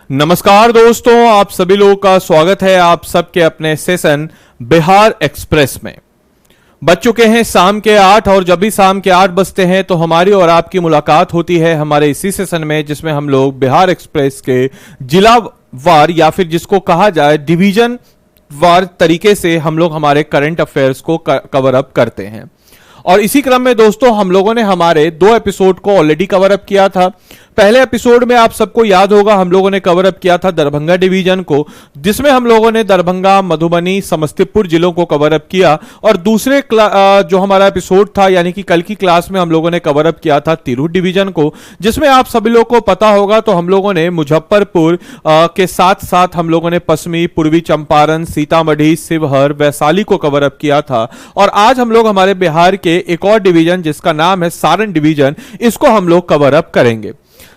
नमस्कार दोस्तों, आप सभी लोगों का स्वागत है आप सबके अपने सेशन बिहार एक्सप्रेस में। बज चुके हैं शाम के 8 और जब भी शाम के 8 बजते हैं तो हमारी और आपकी मुलाकात होती है हमारे इसी सेशन में, जिसमें हम लोग बिहार एक्सप्रेस के जिला वार या फिर जिसको कहा जाए डिवीजन वार तरीके से हम लोग हमारे करंट अफेयर्स को कवर अप करते हैं। और इसी क्रम में दोस्तों हम लोगों ने हमारे 2 एपिसोड को ऑलरेडी कवर अप किया था। पहले एपिसोड में आप सबको याद होगा हम लोगों ने कवर अप किया था दरभंगा डिवीजन को, जिसमें हम लोगों ने दरभंगा, मधुबनी, समस्तीपुर जिलों को कवर अप किया। और दूसरे जो हमारा एपिसोड था यानी कि कल की क्लास में हम लोगों ने कवर अप किया था तिरहुत डिवीजन को, जिसमें आप सभी लोगों को पता होगा तो हम लोगों ने मुजफ्फरपुर के साथ साथ हम लोगों ने पश्चिमी, पूर्वी चंपारण, सीतामढ़ी, शिवहर, वैशाली को कवर अप किया था। और आज हम लोग हमारे बिहार के एक और डिवीजन जिसका नाम है सारण डिवीजन, इसको हम लोग कवर अप करेंगे।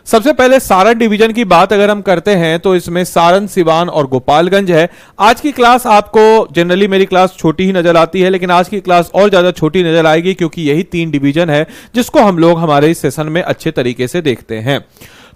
सबसे पहले सारण डिवीजन की बात अगर हम करते हैं तो इसमें सारण, सिवान और गोपालगंज है। आज की क्लास आपको जनरली मेरी क्लास छोटी ही नजर आती है, लेकिन आज की क्लास और ज्यादा छोटी नजर आएगी क्योंकि यही 3 डिवीजन है जिसको हम लोग हमारे इस सेशन में अच्छे तरीके से देखते हैं।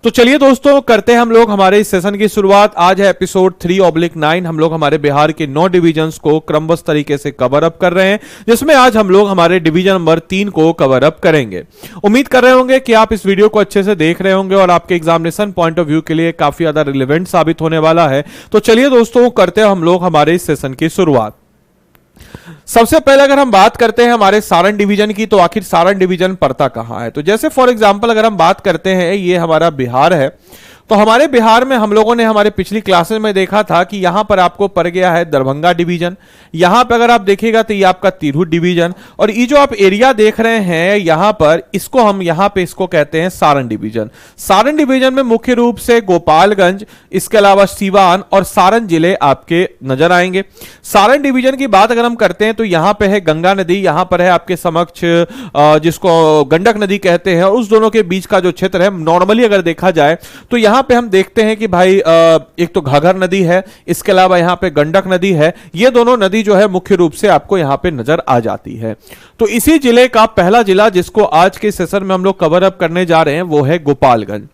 तो चलिए दोस्तों करते हैं हम लोग हमारे इस सेशन की शुरुआत। आज है एपिसोड 3/9। हम लोग हमारे बिहार के 9 डिवीजन्स को क्रमबद्ध तरीके से कवर अप कर रहे हैं, जिसमें आज हम लोग हमारे डिवीजन नंबर 3 को कवर अप करेंगे। उम्मीद कर रहे होंगे कि आप इस वीडियो को अच्छे से देख रहे होंगे और आपके एग्जामिनेशन पॉइंट ऑफ व्यू के लिए काफी ज्यादा रिलेवेंट साबित होने वाला है। तो चलिए दोस्तों करते हैं हम लोग हमारे इस सेशन की शुरुआत। सबसे पहले अगर हम बात करते हैं हमारे सारण डिवीजन की, तो आखिर सारण डिवीजन पड़ता कहां है। तो जैसे फॉर एग्जांपल अगर हम बात करते हैं ये हमारा बिहार है, तो हमारे बिहार में हम लोगों ने हमारे पिछली क्लासेस में देखा था कि यहां पर आपको पड़ गया है दरभंगा डिवीजन। यहां पर अगर आप देखिएगा तो ये आपका तिरहुत डिवीजन, और ये जो आप एरिया देख रहे हैं यहां पर, इसको हम यहां पे इसको कहते हैं सारण डिवीजन। सारण डिवीजन में मुख्य रूप से गोपालगंज, इसके अलावा सीवान और सारण जिले आपके नजर आएंगे। सारण डिवीजन की बात अगर हम करते हैं तो यहां पे है गंगा नदी, यहां पर है आपके समक्ष जिसको गंडक नदी कहते हैं, और उस दोनों के बीच का जो क्षेत्र है नॉर्मली अगर देखा जाए तो यहां पे हम देखते हैं कि भाई एक तो घाघर नदी है, इसके अलावा यहां पे गंडक नदी है। ये दोनों नदी जो है मुख्य रूप से आपको यहां पे नजर आ जाती है। तो इसी जिले का पहला जिला जिसको आज के सेशन में हम लोग कवर अप करने जा रहे हैं वो है गोपालगंज।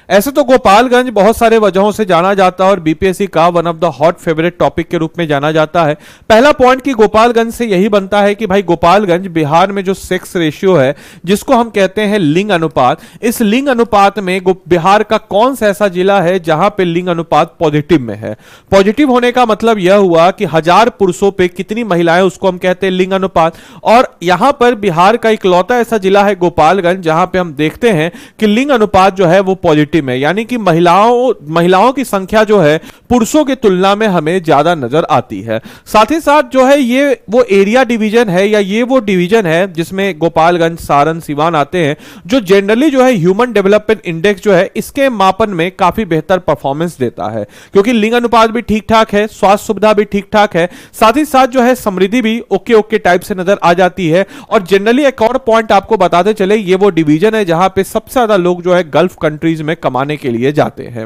ऐसे तो गोपालगंज बहुत सारे वजहों से जाना जाता है और बीपीएससी का one of the hot favourite topic के रूप में जाना जाता है। पहला पॉइंट कि गोपालगंज से यही बनता है कि भाई गोपालगंज बिहार में जो सेक्स रेशियो है जिसको हम कहते हैं लिंग अनुपात, इस लिंग अनुपात में बिहार का कौन सा ऐसा जिला है जहां पे लिंग अनुपात पॉजिटिव में है। पॉजिटिव होने का मतलब यह हुआ कि 1000 पुरुषों पे कितनी महिलाएं, उसको हम कहते हैं लिंग अनुपात। और यहां पर बिहार का इकलौता ऐसा जिला है गोपालगंज जहां पे हम देखते हैं कि लिंग अनुपात जो है वो पॉजिटिव में, यानी कि महिलाओं की संख्या जो है पुरुषों की तुलना में हमें ज्यादा नजर आती है। साथ ही साथ जो है ये वो एरिया डिवीजन है या ये वो डिवीजन है जिसमें गोपालगंज, सारण, सिवान आते हैं, जो जनरली जो है ह्यूमन डेवलपमेंट इंडेक्स जो है इसके मापन में काफी बेहतर परफॉर्मेंस देता है, क्योंकि लिंग अनुपात भी ठीक ठाक है, स्वास्थ्य सुविधा भी ठीक ठाक है, साथ ही साथ जो है समृद्धि भी ओके टाइप से नजर आ जाती है। और जनरली एक और पॉइंट आपको बताते चले, ये वो डिवीजन है जहां पे सबसे ज्यादा लोग जो है गल्फ कंट्रीज में कमाने के लिए जाते हैं।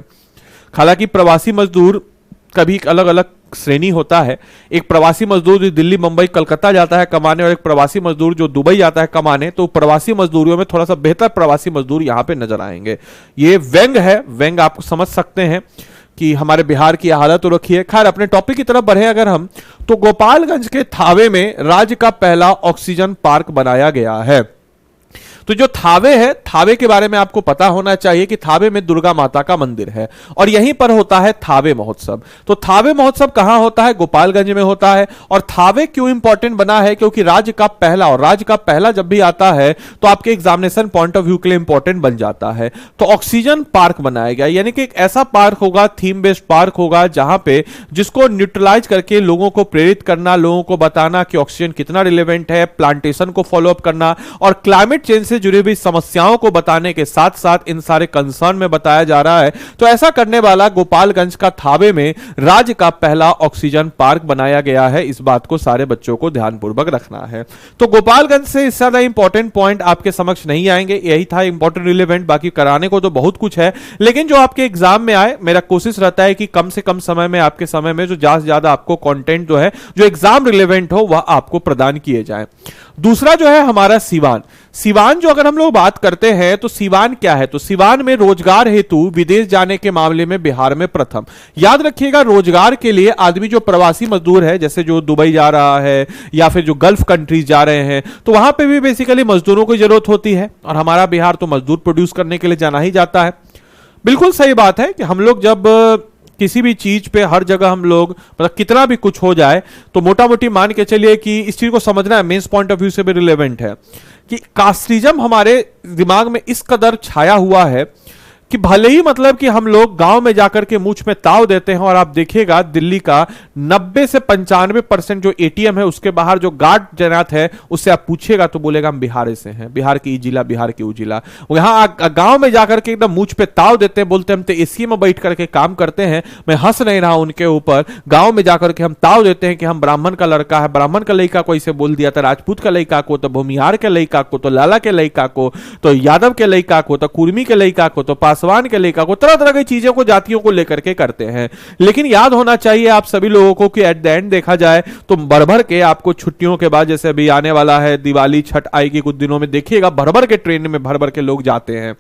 हालांकि प्रवासी मजदूर का भी अलग अलग श्रेणी होता है। एक प्रवासी मजदूर जो दिल्ली, मुंबई, कलकत्ता जाता है कमाने, और एक प्रवासी मजदूर जो दुबई जाता है कमाने। तो प्रवासी मजदूरियों में थोड़ा सा बेहतर प्रवासी मजदूर यहां पे नजर आएंगे। ये व्यंग है, व्यंग आप समझ सकते हैं कि हमारे बिहार की हालत तो रखी है। खैर अपने टॉपिक की तरफ बढ़े अगर हम, तो गोपालगंज के थावे में राज्य का पहला ऑक्सीजन पार्क बनाया गया है। तो जो थावे है, थावे के बारे में आपको पता होना चाहिए कि थावे में दुर्गा माता का मंदिर है और यहीं पर होता है थावे महोत्सव। तो थावे महोत्सव कहां होता है? गोपालगंज में होता है। और थावे क्यों इंपॉर्टेंट बना है? क्योंकि राज्य का पहला, और राज्य का पहला जब भी आता है तो आपके एग्जामिनेशन पॉइंट ऑफ व्यू के लिए इंपॉर्टेंट बन जाता है। तो ऑक्सीजन पार्क बनाया गया, यानी कि एक ऐसा पार्क होगा, थीम बेस्ड पार्क होगा, जहां पे जिसको न्यूट्रलाइज करके लोगों को प्रेरित करना, लोगों को बताना कि ऑक्सीजन कितना रिलेवेंट है, प्लांटेशन को फॉलो अप करना और क्लाइमेट चेंज से जुड़ी हुई समस्याओं को बताने के साथ साथ इन सारे कंसर्न में बताया जा रहा है। तो ऐसा करने वाला गोपालगंज का थावे में राज्य का पहला ऑक्सीजन पार्क बनाया गया है। इस बात को सारे बच्चों को ध्यानपूर्वक रखना है। तो गोपालगंज से इससे ज्यादा इंपॉर्टेंट पॉइंट आपके समक्ष नहीं आएंगे, यही था इंपॉर्टेंट रिलेवेंट। बाकी कराने को तो बहुत कुछ है, लेकिन जो आपके एग्जाम में आए, मेरा कोशिश रहता है कि कम से कम समय में, आपके समय में जो ज्यादा से ज्यादा आपको कंटेंट जो है जो एग्जाम रिलेवेंट हो वह आपको प्रदान किए जाए। दूसरा जो है हमारा सीवान। सीवान जो अगर हम लोग बात करते हैं तो सीवान क्या है, तो सीवान में रोजगार हेतु विदेश जाने के मामले में बिहार में प्रथम। याद रखिएगा, रोजगार के लिए आदमी जो प्रवासी मजदूर है, जैसे जो दुबई जा रहा है या फिर जो गल्फ कंट्रीज जा रहे हैं, तो वहां पे भी बेसिकली मजदूरों की जरूरत होती है, और हमारा बिहार तो मजदूर प्रोड्यूस करने के लिए जाना ही जाता है। बिल्कुल सही बात है कि हम लोग जब किसी भी चीज पे हर जगह हम लोग मतलब कितना भी कुछ हो जाए तो मोटा मोटी मान के चलिए कि इस चीज को समझना है, मेंस पॉइंट ऑफ व्यू से भी रिलेवेंट है कि कास्टिज्म हमारे दिमाग में इस कदर छाया हुआ है कि भले ही मतलब कि हम लोग गांव में जाकर के मूछ में ताव देते हैं, और आप देखिएगा दिल्ली का 90 से 95% जो एटीएम है उसके बाहर जो गार्ड तैनात है उससे आप पूछिएगा तो बोलेगा हम बिहार से हैं, बिहार की जिला, बिहार की जिला। यहां गांव में जाकर के एकदम मूछ पे ताव देते हैं, बोलते हैं हम तो एसी में बैठ करके काम करते हैं। मैं हंस नहीं रहा उनके ऊपर। गांव में जाकर के हम ताव देते हैं कि हम ब्राह्मण का लड़का है, ब्राह्मण का लड़का को इसे बोल दिया था, राजपूत का लड़का को, तो भूमिहार के लड़का को, तो लाला के लड़का को, तो यादव के लड़का को, तो कुर्मी के लड़का को, तो पासवान के लड़का को, तरह तरह की चीजों को, जातियों को लेकर के करते हैं। लेकिन याद होना चाहिए आप सभी लोगों को कि एट द एंड देखा जाए तो भर भर के आपको छुट्टियों के बाद, जैसे अभी आने वाला है दिवाली, छठ आएगी कुछ दिनों में, देखिएगा भर भर के ट्रेन में भर भर के लोग जाते हैं।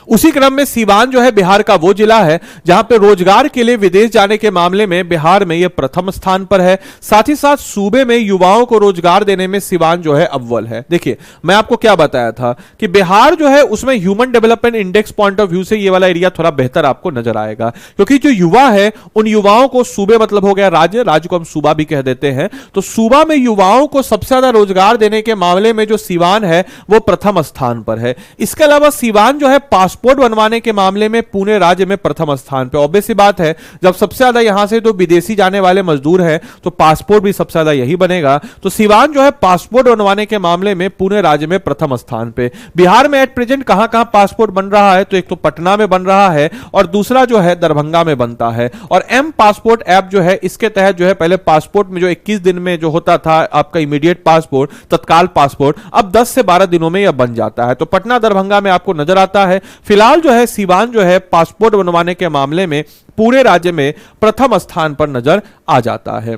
उसी क्रम में सीवान जो है बिहार का वो जिला है जहां पे रोजगार के लिए विदेश जाने के मामले में बिहार में यह प्रथम स्थान पर है। साथ ही साथ सूबे में युवाओं को रोजगार देने में सीवान जो है अव्वल है। देखिए मैं आपको क्या बताया था कि बिहार जो है उसमें human development index point of view से ये वाला एरिया थोड़ा बेहतर आपको नजर आएगा, क्योंकि जो युवा है उन युवाओं को, सूबे मतलब हो गया राज्य, राज्य को हम सूबा भी कह देते हैं, तो सूबा में युवाओं को सबसे ज्यादा रोजगार देने के मामले में जो सीवान है वो प्रथम स्थान पर है। इसके अलावा सीवान जो है पासपोर्ट बनवाने के मामले में पुणे राज्य में प्रथम स्थान पे। ऑब्वियस सी बात है, जब सबसे ज्यादा यहां से तो विदेशी जाने वाले मजदूर हैं तो पासपोर्ट भी सबसे ज्यादा यही बनेगा। तो सीवान जो है पासपोर्ट बनवाने के मामले में पुणे राज्य में प्रथम स्थान पे। बिहार में एट प्रेजेंट कहां कहां पासपोर्ट बन रहा है, तो एक तो पटना में बन रहा है और दूसरा जो है दरभंगा में बनता है। और एम पासपोर्ट ऐप जो है इसके तहत जो है पहले पासपोर्ट में जो 21 दिन में जो होता था आपका इमीडिएट पासपोर्ट, तत्काल पासपोर्ट, अब 10 से 12 दिनों में यह बन जाता है। तो पटना दरभंगा में आपको नजर आता है। फिलहाल जो है सीवान जो है पासपोर्ट बनवाने के मामले में पूरे राज्य में प्रथम स्थान पर नजर आ जाता है।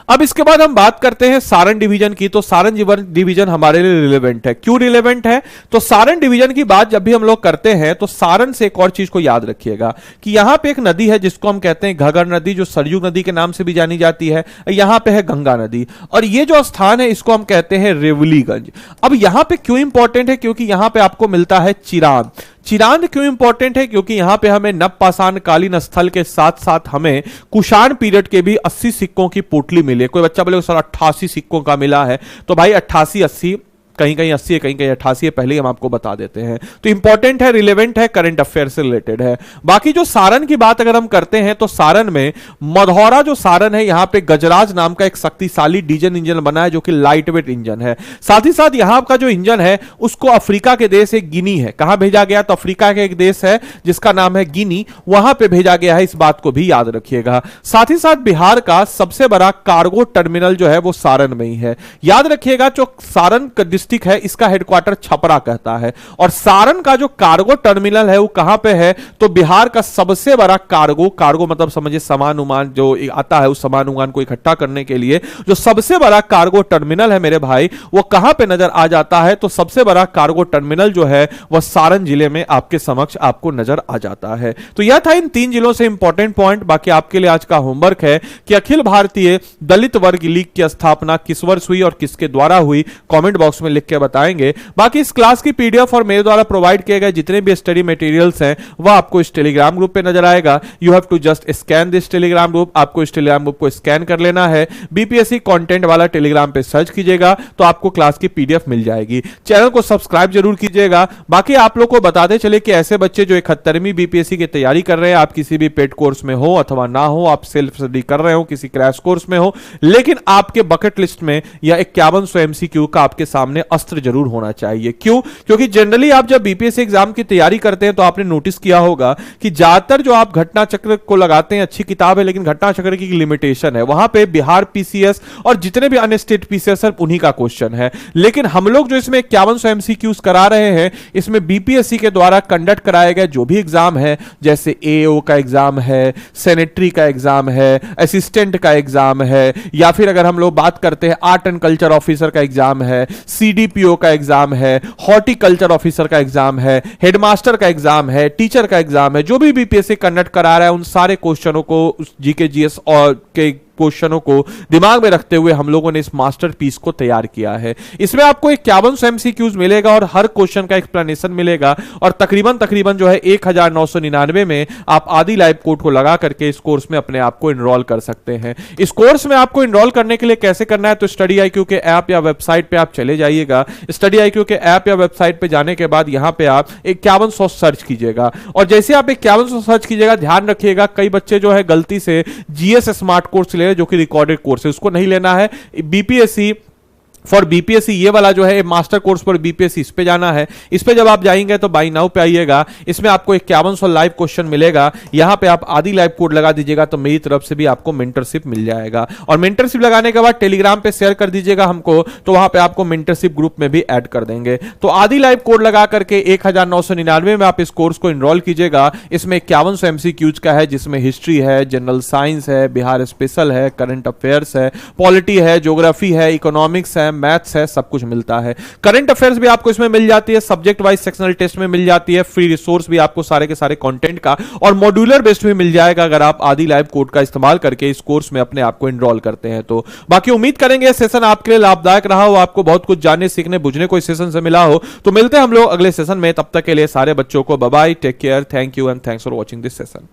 अब इसके बाद हम बात करते हैं सारण डिवीजन की। तो सारण डिवीजन हमारे लिए रिलेवेंट है। क्यों रिलेवेंट है? तो सारण डिवीजन की बात जब भी हम लोग करते हैं तो सारण से एक और चीज को याद रखिएगा कि यहां पे एक नदी है जिसको हम कहते हैं घगर नदी, जो सरयू नदी के नाम से भी जानी जाती है। यहां पे है गंगा नदी, और ये जो स्थान है इसको हम कहते हैं रेवलीगंज। अब यहां पे क्यों इंपॉर्टेंट है? क्योंकि यहां पे आपको मिलता है चिरांद। चिरांद क्यों इंपॉर्टेंट है? क्योंकि यहां पे हमें नवपाषाण कालीन स्थल के साथ साथ हमें कुषाण पीरियड के भी 80 सिक्कों की पोटली मिली। कोई बच्चा बोले सर 88 सिक्कों का मिला है, तो भाई 88 80 कहीं कहीं 80 है, कहीं कहीं 88 है, पहले ही हम आपको बता देते हैं। तो इंपॉर्टेंट है, रिलेवेंट है, करंट अफेयर से रिलेटेड है। बाकी जो सारण की बात अगर हम करते हैं तो सारण में मधौरा जो सारण है, यहां पे गजराज नाम का एक शक्तिशाली डीजल इंजन बना है जो कि लाइट वेट इंजन है। साथ ही साथ यहां का जो इंजन है उसको अफ्रीका के देश एक गिनी है, कहां भेजा गया? तो अफ्रीका के एक देश है जिसका नाम है गिनी, वहां पे भेजा गया है। इस बात को भी याद रखिएगा। साथ ही साथ बिहार का सबसे बड़ा कार्गो टर्मिनल जो है वो सारण में ही है। याद रखिएगा, जो सारण डिस्ट्रिक्ट है इसका हेडक्वार्टर छपरा कहता है, और सारण का जो कार्गो टर्मिनल है वो कहां पे है? तो बिहार का सबसे बड़ा कार्गो मतलब समझिए सामान उमान जो आता है उस सामान उमान को इकट्ठा करने के लिए जो सबसे बड़ा कार्गो टर्मिनल है मेरे भाई, वो कहां पे नजर आ जाता है? तो सबसे बड़ा कार्गो टर्मिनल जो है वह सारण जिले में आपके समक्ष आपको नजर आ जाता है। तो यह था इन 3 जिलों से इंपॉर्टेंट पॉइंट। बाकी आपके लिए आज का होमवर्क है कि अखिल भारतीय दलित वर्ग लीग की स्थापना किस वर्ष हुई और किसके द्वारा हुई, कमेंट बॉक्स में लिख के बताएंगे। बाकी इस क्लास की पीडीएफ और मेरे द्वारा प्रोवाइड किए गए जितने भी स्टडी मटेरियल्स हैं वह आपको इस टेलीग्राम ग्रुप पे नजर आएगा। You have to just scan this Telegram group. आपको इस टेलीग्राम ग्रुप को स्कैन कर लेना है, बीपीएससी कंटेंट वाला टेलीग्राम पे सर्च कीजिएगा तो आपको क्लास की पीडीएफ मिल जाएगी। चैनल को सब्सक्राइब जरूर कीजिएगा। बाकी आप लोग को बताते चले कि ऐसे बच्चे जो 71वीं बीपीएससी की तैयारी कर रहे हैं, आप किसी भी पेड कोर्स में हो अथवा ना हो, आप सेल्फ स्टडी कर रहे हो, किसी क्रैश कोर्स में हो, लेकिन आपके बकेट लिस्ट में या 5100 एमसीक्यू का आपके सामने अस्त्र जरूर होना चाहिए। क्यों? क्योंकि जनरली आप जब बीपीएससी एग्जाम की तैयारी करते हैं तो आपने नोटिस किया होगा कि ज्यादातर जो आप घटना चक्र को लगाते हैं, अच्छी किताब है लेकिन घटना चक्र की लिमिटेशन है, वहां पे बिहार पीसीएस और जितने भी अन्य स्टेट पीसीएस है उन्हीं का क्वेश्चन है। लेकिन हम लोग जो इसमें 5100 एमसीक्यूज करा रहे हैं, इसमें बीपीएससी के द्वारा कंडक्ट कराए गए जो भी एग्जाम है, जैसे एओ का एग्जाम है, सेनेटरी का एग्जाम है, असिस्टेंट का एग्जाम है, या फिर अगर हम लोग बात करते हैं आर्ट एंड कल्चर ऑफिसर का एग्जाम है, सीडीपीओ का एग्जाम है, हॉर्टिकल्चर ऑफिसर का एग्जाम है, हेडमास्टर का एग्जाम है, टीचर का एग्जाम है, जो भी बीपीएससी कंडक्ट करा रहा है उन सारे क्वेश्चनों को, जीके जीएस और के क्वेश्चनों को दिमाग में रखते हुए हम लोगों ने इस मास्टरपीस को तैयार किया है। इसमें आपको 5100 एमसीक्यूज मिलेगा और हर क्वेश्चन का एक्सप्लेनेशन मिलेगा और तकरीबन जो है 1999 में आप आदि लाइव कोड को लगा करके इस कोर्स में अपने आप को एनरोल कर सकते हैं। इस कोर्स में आपको एनरोल करने के लिए कैसे करना है, तो स्टडी IQ के ऐप या वेबसाइट पे आप चले जाइएगा। स्टडी IQ के ऐप या वेबसाइट पे जाने के बाद यहां पे आप 5100 सर्च कीजिएगा और जैसे आप 5100 सर्च कीजिएगा, ध्यान रखिएगा कई बच्चे जो है गलती से जीएस स्मार्ट कोर्स जो कि रिकॉर्डेड कोर्स है उसको नहीं लेना है। बीपीएससी फॉर बीपीएससी ये वाला जो है मास्टर कोर्स पर बीपीएससी, इस पे जाना है। इस पे जब आप जाएंगे तो बाई नाउ पे आइएगा, इसमें आपको 5100 लाइव क्वेश्चन मिलेगा। यहां पे आप आदि लाइव कोड लगा दीजिएगा तो मेरी तरफ से भी आपको मेंटरशिप मिल जाएगा और मेंटरशिप लगाने के बाद टेलीग्राम पे शेयर कर दीजिएगा हमको, तो वहां पे आपको मेंटरशिप ग्रुप में भी ऐड कर देंगे। तो आदि लाइव कोड लगा करके 1999 में आप इस कोर्स को एनरोल कीजिएगा। इसमें 5100 एमसीक्यूज का है, जिसमें हिस्ट्री है, जनरल साइंस है, बिहार स्पेशल है, करंट अफेयर्स है, पॉलिटी है, ज्योग्राफी है, इकोनॉमिक्स है, मैथ्स है, सब कुछ मिलता है। करंट अफेयर्स भी आपको इसमें मिल जाती है, सब्जेक्ट वाइज सेक्शनल टेस्ट में मिल जाती है, फ्री रिसोर्स भी आपको सारे के सारे कंटेंट का और मॉड्यूलर बेस्ड भी मिल जाएगा अगर आप आदि लाइव कोड का इस्तेमाल करके इस कोर्स में अपने आप को एनरोल करते हैं। तो बाकी उम्मीद करेंगे सेशन आपके लिए लाभदायक रहा हो, आपको बहुत कुछ जानने सीखने बुझने को इस सेशन से मिला हो। तो मिलते हैं हम लोग अगले सेशन में, तब तक के लिए सारे बच्चों को bye bye, take care, thank you and thanks for watching this session.